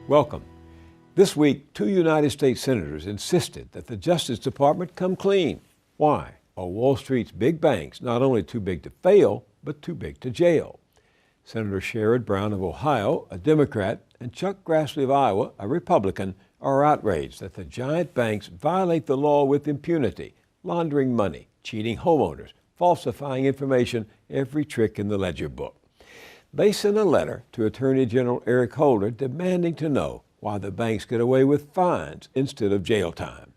Welcome. This week, 2 United States senators insisted that the Justice Department come clean. Why? Are Wall Street's big banks not only too big to fail, but too big to jail? Senator Sherrod Brown of Ohio, a Democrat, and Chuck Grassley of Iowa, a Republican, are outraged that the giant banks violate the law with impunity, laundering money, cheating homeowners, falsifying information, every trick in the ledger book. They sent a letter to Attorney General Eric Holder demanding to know why the banks get away with fines instead of jail time.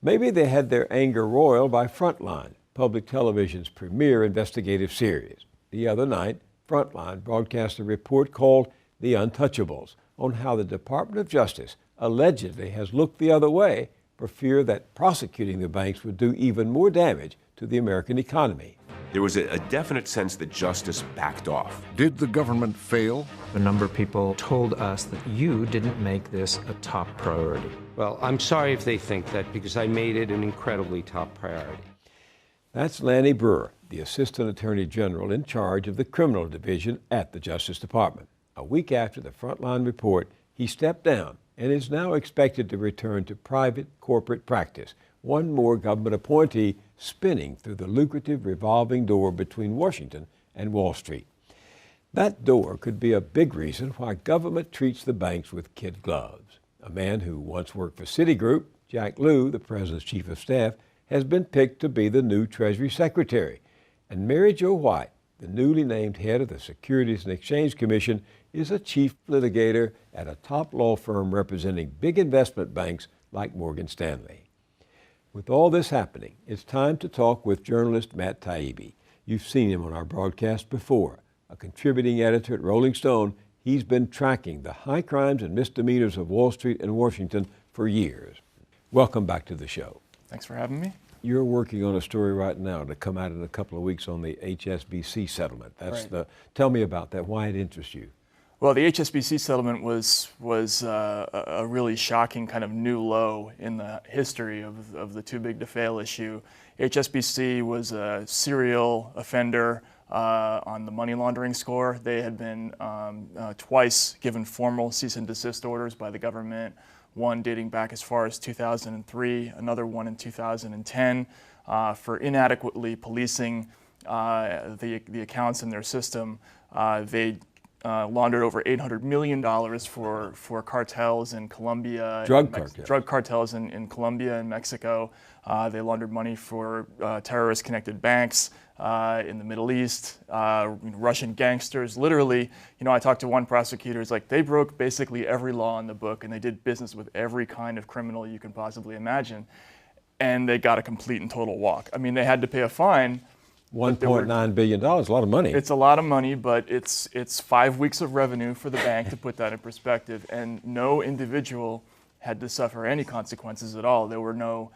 Maybe they had their anger roiled by Frontline, public television's premier investigative series. The other night, Frontline broadcast a report called The Untouchables on how the Department of Justice allegedly has looked the other way for fear that prosecuting the banks would do even more damage to the American economy. There was a definite sense that justice backed off. Did the government fail? A number of people told us that you didn't make this a top priority. Well, I'm sorry if they think that, because I made it an incredibly top priority. That's Lanny Breuer, the Assistant Attorney General in charge of the Criminal Division at the Justice Department. A week after the Frontline report, he stepped down and is now expected to return to private corporate practice, one more government appointee spinning through the lucrative revolving door between Washington and Wall Street. That door could be a big reason why government treats the banks with kid gloves. A man who once worked for Citigroup, Jack Lew, the president's chief of staff, has been picked to be the new Treasury Secretary. And Mary Jo White, the newly named head of the Securities and Exchange Commission, is a chief litigator at a top law firm representing big investment banks like Morgan Stanley. With all this happening, it's time to talk with journalist Matt Taibbi. You've seen him on our broadcast before. A contributing editor at Rolling Stone, he's been tracking the high crimes and misdemeanors of Wall Street and Washington for years. Welcome back to the show. Thanks for having me. You're working on a story right now to come out in a couple of weeks on the HSBC settlement. Tell me about that, why it interests you. Well, the HSBC settlement was a really shocking kind of new low in the history of the too big to fail issue. HSBC was a serial offender on the money laundering score. They had been twice given formal cease and desist orders by the government, one dating back as far as 2003, another one in 2010, for inadequately policing the accounts in their system. They laundered over $800 million for cartels in Colombia. Drug cartels in Colombia and Mexico. They laundered money for terrorist-connected banks in the Middle East, Russian gangsters. Literally, I talked to one prosecutor, it's like they broke basically every law in the book and they did business with every kind of criminal you can possibly imagine. And they got a complete and total walk. I mean, they had to pay a fine. $1.9 billion, a lot of money. It's a lot of money, but it's 5 weeks of revenue for the bank, to put that in perspective, and no individual had to suffer any consequences at all. There were no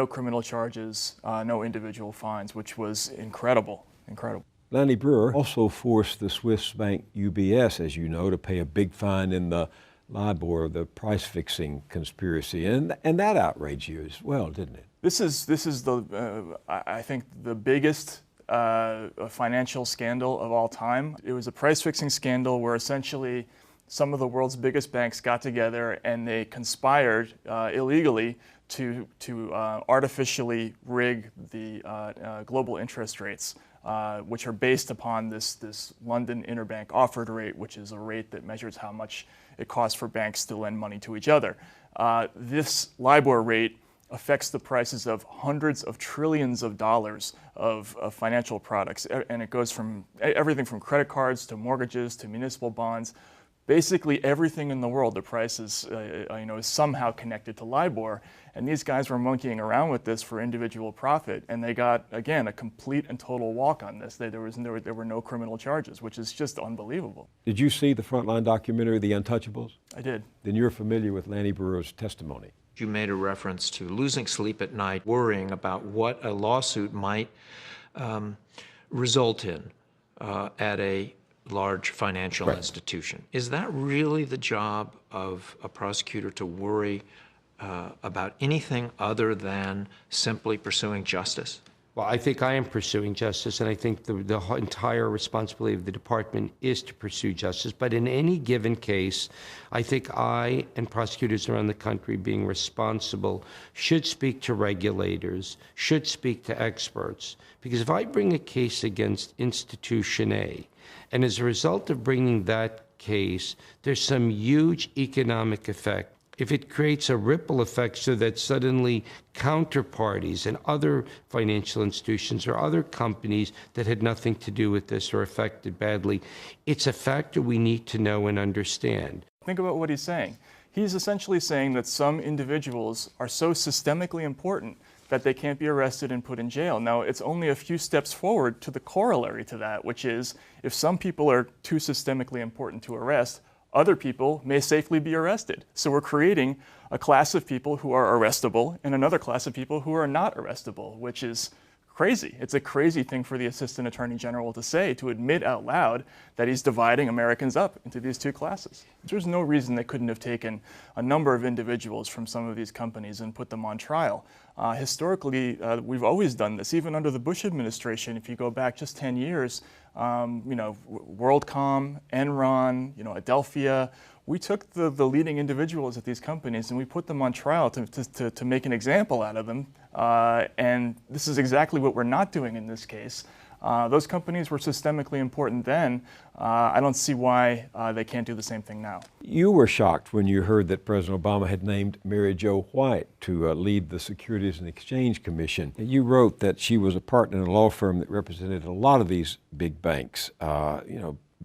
criminal charges, no individual fines, which was incredible. Lanny Breuer also forced the Swiss bank UBS, as you know, to pay a big fine in the LIBOR, the price-fixing conspiracy, and that outraged you as well, didn't it? This is I think the biggest financial scandal of all time. It was a price-fixing scandal where essentially some of the world's biggest banks got together and they conspired illegally to artificially rig the global interest rates, which are based upon this London interbank offered rate, which is a rate that measures how much it costs for banks to lend money to each other. This LIBOR rate affects the prices of hundreds of trillions of dollars of financial products, and it goes from everything from credit cards to mortgages to municipal bonds. Basically everything in the world, the price is somehow connected to LIBOR, and these guys were monkeying around with this for individual profit, and they got, again, a complete and total walk on this. There were no criminal charges, which is just unbelievable. Did you see the Frontline documentary, The Untouchables? I did. Then you're familiar with Lanny Breuer's testimony. You made a reference to losing sleep at night, worrying about what a lawsuit might result in at a large financial institution. Is that really the job of a prosecutor, to worry about anything other than simply pursuing justice? Well, I think I am pursuing justice, and I think the entire responsibility of the department is to pursue justice. But in any given case, I think I and prosecutors around the country being responsible should speak to regulators, should speak to experts. Because if I bring a case against institution A, and as a result of bringing that case, there's some huge economic effect. If it creates a ripple effect so that suddenly counterparties and other financial institutions or other companies that had nothing to do with this are affected badly, it's a factor we need to know and understand. Think about what he's saying. He's essentially saying that some individuals are so systemically important that they can't be arrested and put in jail. Now, it's only a few steps forward to the corollary to that, which is if some people are too systemically important to arrest, other people may safely be arrested. So we're creating a class of people who are arrestable and another class of people who are not arrestable, which is crazy. It's a crazy thing for the Assistant Attorney General to say, to admit out loud that he's dividing Americans up into these two classes. There's no reason they couldn't have taken a number of individuals from some of these companies and put them on trial. Historically, we've always done this, even under the Bush administration. If you go back just 10 years, WorldCom, Enron, Adelphia, we took the leading individuals at these companies and we put them on trial to make an example out of them. And this is exactly what we're not doing in this case. Those companies were systemically important then. I don't see why they can't do the same thing now. You were shocked when you heard that President Obama had named Mary Jo White to lead the Securities and Exchange Commission. You wrote that she was a partner in a law firm that represented a lot of these big banks,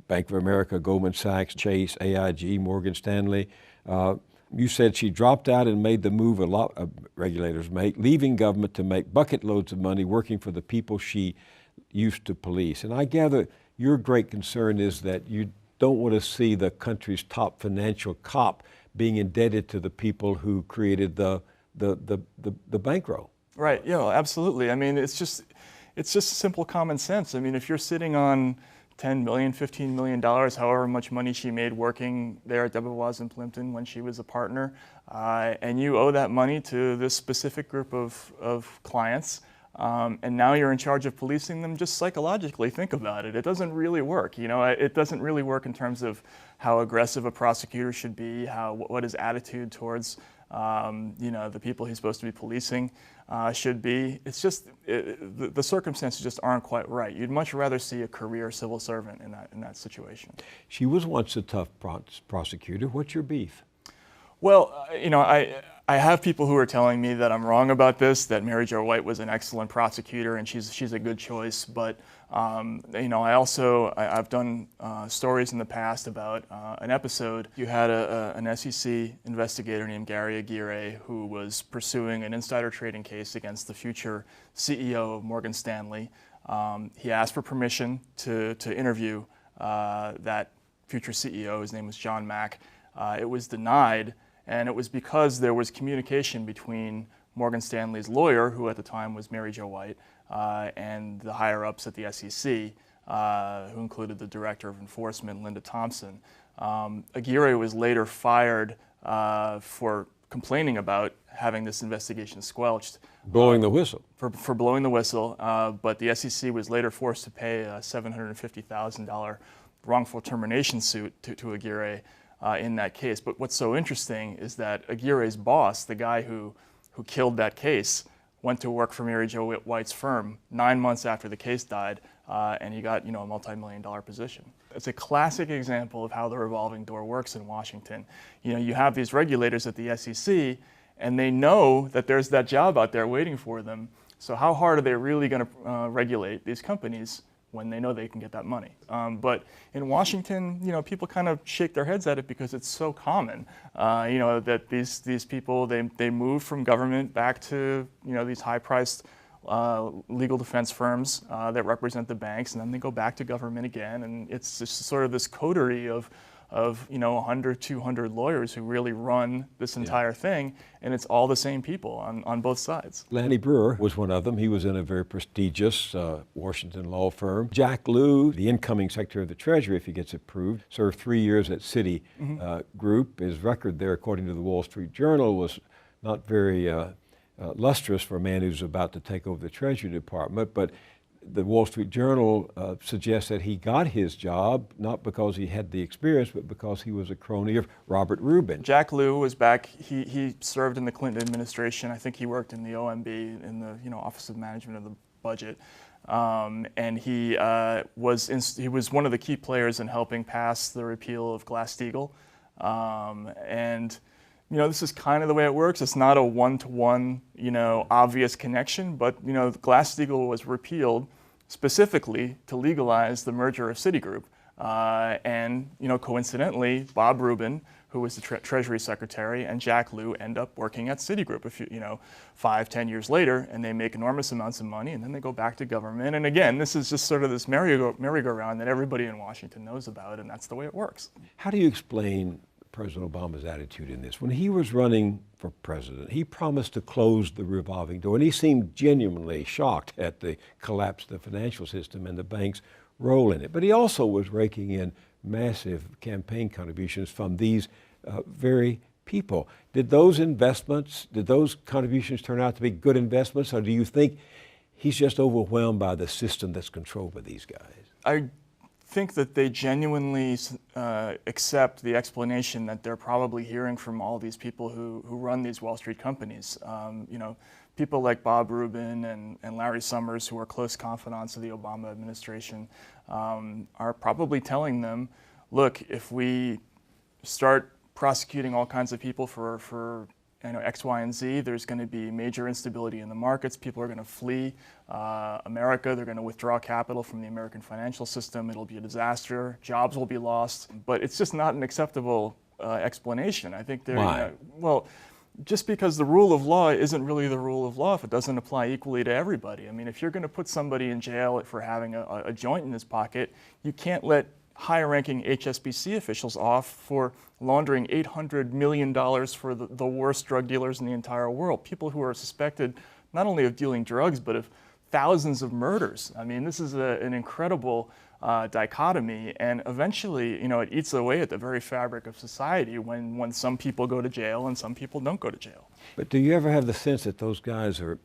Bank of America, Goldman Sachs, Chase, AIG, Morgan Stanley. You said she dropped out and made the move a lot of regulators make, leaving government to make bucket loads of money working for the people she used to police. And I gather your great concern is that you don't want to see the country's top financial cop being indebted to the people who created the bankroll. Right, yeah, absolutely. I mean, it's just simple common sense. I mean, if you're sitting on $10 million, $15 million, however much money she made working there at Debevoise and Plimpton when she was a partner, and you owe that money to this specific group of clients, and now you're in charge of policing them, just psychologically think about it. It doesn't really work. It doesn't really work in terms of how aggressive a prosecutor should be, what his attitude towards the people he's supposed to be policing should be. It's just the circumstances just aren't quite right. You'd much rather see a career civil servant in that situation. She was once a tough prosecutor. What's your beef? Well, I have people who are telling me that I'm wrong about this, that Mary Jo White was an excellent prosecutor and she's a good choice. But I've done stories in the past about an episode. You had an SEC investigator named Gary Aguirre who was pursuing an insider trading case against the future CEO of Morgan Stanley. He asked for permission to interview that future CEO. His name was John Mack. It was denied. And it was because there was communication between Morgan Stanley's lawyer, who at the time was Mary Jo White, and the higher-ups at the SEC, who included the Director of Enforcement, Linda Thompson. Aguirre was later fired for complaining about having this investigation squelched. Blowing the whistle. For blowing the whistle, but the SEC was later forced to pay a $750,000 wrongful termination suit to Aguirre in that case. But what's so interesting is that Aguirre's boss, the guy who killed that case, went to work for Mary Jo White's firm 9 months after the case died, and he got a multi-million-dollar position. It's a classic example of how the revolving door works in Washington. You have these regulators at the SEC, and they know that there's that job out there waiting for them. So how hard are they really going to regulate these companies when they know they can get that money? But in Washington, people kind of shake their heads at it because it's so common, that these people, they move from government back to, these high-priced legal defense firms that represent the banks, and then they go back to government again, and it's just sort of this coterie of 100, 200 lawyers who really run this entire thing, and it's all the same people on both sides. Lanny Breuer was one of them. He was in a very prestigious Washington law firm. Jack Lew, the incoming Secretary of the Treasury, if he gets approved, served 3 years at Citi Group. His record there, according to the Wall Street Journal, was not very lustrous for a man who's about to take over the Treasury Department, but the Wall Street Journal suggests that he got his job not because he had the experience, but because he was a crony of Robert Rubin. Jack Lew was back. He served in the Clinton administration. I think he worked in the OMB, in the Office of Management of the Budget, and he was one of the key players in helping pass the repeal of Glass-Steagall. And this is kind of the way it works. It's not a one-to-one, obvious connection, but Glass-Steagall was repealed specifically to legalize the merger of Citigroup. And coincidentally, Bob Rubin, who was the Treasury Secretary, and Jack Lew end up working at Citigroup 5-10 years later, and they make enormous amounts of money, and then they go back to government. And again, this is just sort of this merry-go-round that everybody in Washington knows about, and that's the way it works. How do you explain President Obama's attitude in this? When he was running for president, he promised to close the revolving door, and he seemed genuinely shocked at the collapse of the financial system and the bank's role in it. But he also was raking in massive campaign contributions from these very people. Did those contributions turn out to be good investments, or do you think he's just overwhelmed by the system that's controlled by these guys? I think that they genuinely accept the explanation that they're probably hearing from all these people who run these Wall Street companies. People like Bob Rubin and Larry Summers, who are close confidants of the Obama administration, are probably telling them, look, if we start prosecuting all kinds of people for X, Y, and Z, there's going to be major instability in the markets. People are going to flee America. They're going to withdraw capital from the American financial system. It'll be a disaster. Jobs will be lost. But it's just not an acceptable explanation. I think they're, Why? Well, just because the rule of law isn't really the rule of law if it doesn't apply equally to everybody. I mean, if you're going to put somebody in jail for having a joint in his pocket, you can't let higher-ranking HSBC officials off for laundering $800 million for the worst drug dealers in the entire world. People who are suspected not only of dealing drugs, but of thousands of murders. I mean, this is an incredible dichotomy, and eventually, it eats away at the very fabric of society when some people go to jail and some people don't go to jail. But do you ever have the sense that those guys are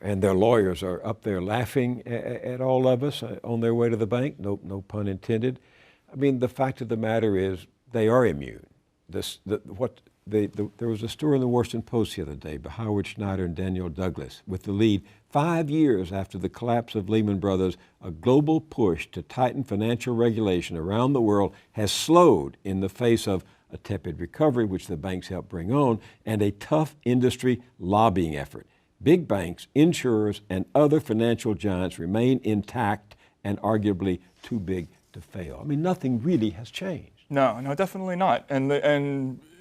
and their lawyers are up there laughing at all of us on their way to the bank? No pun intended. I mean, the fact of the matter is they are immune. There was a story in the Washington Post the other day by Howard Schneider and Daniel Douglas with the lead, 5 years after the collapse of Lehman Brothers, a global push to tighten financial regulation around the world has slowed in the face of a tepid recovery, which the banks helped bring on, and a tough industry lobbying effort. Big banks, insurers, and other financial giants remain intact and arguably too big to fail. I mean, nothing really has changed. No, definitely not. And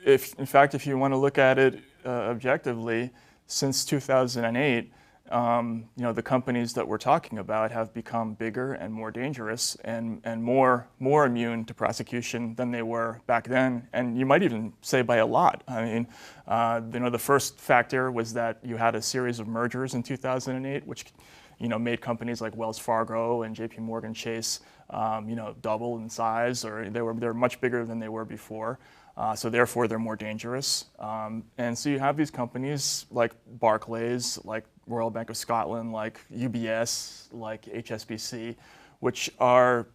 if you want to look at it objectively, since 2008, the companies that we're talking about have become bigger and more dangerous and more immune to prosecution than they were back then. And you might even say by a lot. I mean, the first factor was that you had a series of mergers in 2008, which made companies like Wells Fargo and J.P. Morgan Chase, double in size, or they're much bigger than they were before. So therefore, they're more dangerous. And so you have these companies like Barclays, like Royal Bank of Scotland, like UBS, like HSBC, which are,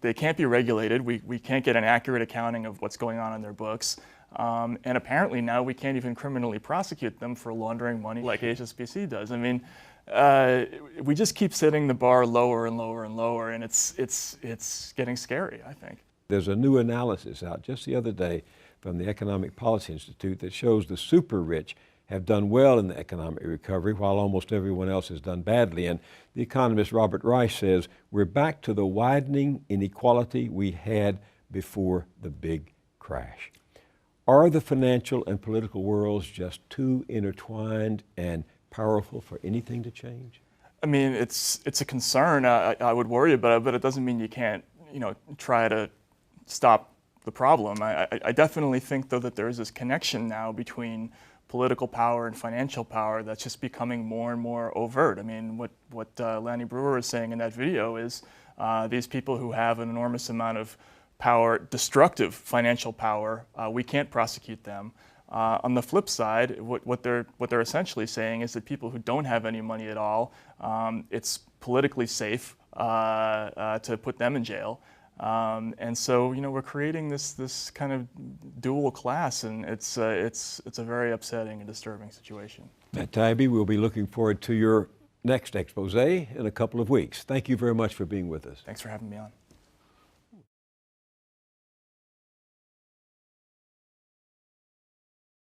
they can't be regulated. We can't get an accurate accounting of what's going on in their books. And apparently now we can't even criminally prosecute them for laundering money like HSBC does. I mean, we just keep setting the bar lower and lower and lower, and it's getting scary, I think. There's a new analysis out just the other day from the Economic Policy Institute that shows the super rich have done well in the economic recovery while almost everyone else has done badly. And the economist Robert Reich says we're back to the widening inequality we had before the big crash. Are the financial and political worlds just too intertwined and powerful for anything to change? I mean, it's a concern I would worry about, but it doesn't mean you can't, try to stop the problem. I definitely think, though, that there is this connection now between political power and financial power that's just becoming more and more overt. I mean, what Lanny Brewer is saying in that video is these people who have an enormous amount of power, destructive financial power, we can't prosecute them. On the flip side, what they're essentially saying is that people who don't have any money at all, it's politically safe to put them in jail. And so, we're creating this kind of dual class, and it's a very upsetting and disturbing situation. Matt Taibbi, we'll be looking forward to your next expose in a couple of weeks. Thank you very much for being with us. Thanks for having me on.